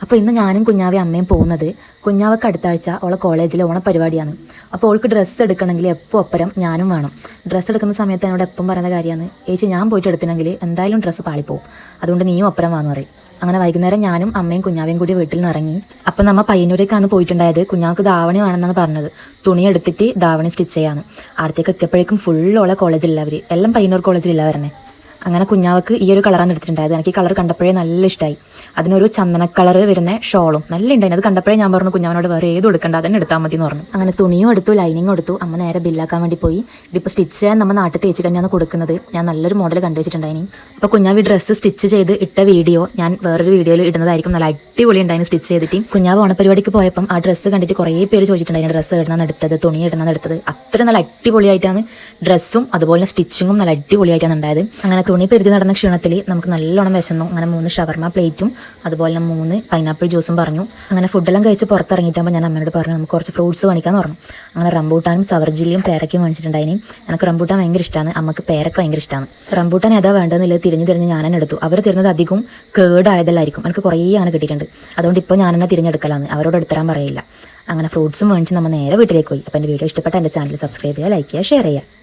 അപ്പോൾ ഇന്ന് ഞാനും കുഞ്ഞാവയും അമ്മയും പോകുന്നത് കുഞ്ഞാവക്ക് അടുത്ത ആഴ്ച ഓളെ കോളേജിലെ ഓണപരിപാടിയാണ്. അപ്പോൾ അവൾക്ക് ഡ്രസ്സ് എടുക്കണമെങ്കിൽ എപ്പോൾ ഒപ്പരം ഞാനും വേണം. ഡ്രസ്സ് എടുക്കുന്ന സമയത്ത് എന്നോട് എപ്പം പറയുന്ന കാര്യമാണ്, ചേച്ചി ഞാൻ പോയിട്ട് എടുത്തിനെങ്കിൽ എന്തായാലും ഡ്രസ്സ് പാളിപ്പോവും, അതുകൊണ്ട് നീയും ഒപ്പരം വാന്ന് പറയും. അങ്ങനെ വൈകുന്നേരം ഞാനും അമ്മയും കുഞ്ഞാവയും കൂടി വീട്ടിൽ നിന്ന് ഇറങ്ങി. അപ്പം നമ്മൾ പയ്യന്നൂരേക്കാണ് പോയിട്ടുണ്ടായത്. കുഞ്ഞാവക്ക് ധാവണി വേണമെന്നാണ് പറഞ്ഞത്. തുണി എടുത്തിട്ട് ധാവണി സ്റ്റിച്ച് ചെയ്യാന്ന്. അടുത്തേക്ക് എത്തിയപ്പോഴേക്കും ഫുള്ളോളെ കോളേജിലുള്ളവർ എല്ലാം പയ്യന്നൂർ കോളേജിലില്ല വരണേ. അങ്ങനെ കുഞ്ഞാവക്ക് ഈ ഒരു കളറാണ് എടുത്തിട്ടുണ്ടായത്. എനിക്ക് ഈ കളർ കണ്ടപ്പോഴേ നല്ല ഇഷ്ടമായി. അതിനൊരു ചന്ദന കളർ വരുന്ന ഷോളും നല്ല ഉണ്ടായിരുന്നു. അത് കണ്ടപ്പോഴേ ഞാൻ പറഞ്ഞു കുഞ്ഞാവനോട് വേറെ ഏതും എടുക്കണ്ട, അതന്നെ എടുത്താൽ മതി എന്ന് പറഞ്ഞു. അങ്ങനെ തുണിയും എടുത്തു, ലൈനിങ്ങും എടുത്തു. അമ്മ നേരെ ബില്ലാക്കാൻ വേണ്ടി പോയി. ഇതിപ്പോൾ സ്റ്റിച്ച് ചെയ്യാൻ നമ്മൾ നാട്ടിൽ തേച്ച് തന്നെയാണ് കൊടുക്കുന്നത്. ഞാൻ നല്ലൊരു മോഡൽ കണ്ടുവച്ചിട്ടുണ്ടായിനി. അപ്പോൾ കുഞ്ഞാവി ഡ്രസ്സ് സ്റ്റിച്ച് ചെയ്ത് ഇട്ട വീഡിയോ ഞാൻ വേറൊരു വീഡിയോയിൽ ഇടുന്നതായിരിക്കും. നല്ല അടിപൊളി ഉണ്ടായിരുന്നു സ്റ്റിച്ച് ചെയ്തിട്ട്. കുഞ്ഞാവ് ഓണപരിപാടിക്ക് പോയപ്പം ആ ഡ്രസ്സ് കണ്ടിട്ട് കുറേ പേര് ചോദിച്ചിട്ടുണ്ടായിരുന്നു ഡ്രസ്സ് ഇടുന്നാണ് എടുത്തത്, തുണി ഇടുന്നാണ് എടുത്തത്. അത്ര നല്ല അടിപൊളിയായിട്ടാണ് ഡ്രസ്സും അതുപോലെ സ്റ്റിച്ചിങ്ങും നല്ല അടിപൊളിയായിട്ടാണ് ഉണ്ടായത്. അങ്ങനെ തുണി പെരുതി നടന്ന ക്ഷീണത്തിൽ നമുക്ക് നല്ലോണം വിശന്നു. അങ്ങനെ 3 ഷവർമ പ്ലേറ്റും അതുപോലെ 3 പൈനാപ്പിൾ ജ്യൂസും പറഞ്ഞു. അങ്ങനെ ഫുഡെല്ലാം കഴിച്ച് പുറത്തിറങ്ങിയിട്ടാകുമ്പോൾ ഞാൻ അമ്മയോട് പറഞ്ഞു നമുക്ക് കുറച്ച് ഫ്രൂട്ട്സ് മേടിക്കാമെന്ന് പറഞ്ഞു. അങ്ങനെ റംബൂട്ടാനും സവർജില്ലയും പേരയ്ക്കും മേടിച്ചിട്ടുണ്ടായിനി. എനിക്ക് റംബൂട്ടാൻ ഭയങ്കര ഇഷ്ടമാണ്, അമ്മക്ക് പേരയ്ക്ക് ഭയങ്കര ഇഷ്ടമാണ്. റംബൂട്ടാൻ ഏതാ വേണ്ടതെന്നില്ല തിരിഞ്ഞ് ഞാൻ തന്നെ എടുത്തു. അവർ തരുന്നത് അധികം കേടായതല്ലായിരിക്കും. എനിക്ക് കുറേ അങ്ങനെ കിട്ടിയിട്ടുണ്ട്. അതുകൊണ്ട് ഇപ്പോൾ ഞാൻ തന്നെ തിരഞ്ഞെടുക്കലാണ്, അവരോട് എടുത്തരാൻ പറയില്ല. അങ്ങനെ ഫ്രൂട്ട്സും മേടിച്ച് നമ്മൾ നേരെ വീട്ടിലേക്ക് പോയി. അപ്പോൾ എൻ്റെ വീഡിയോ ഇഷ്ടപ്പെട്ട എൻ്റെ ചാനൽ സബ്സ്ക്രൈബ് ചെയ്യുക, ലൈക്ക് ചെയ്യുക, ഷെയർ ചെയ്യുക.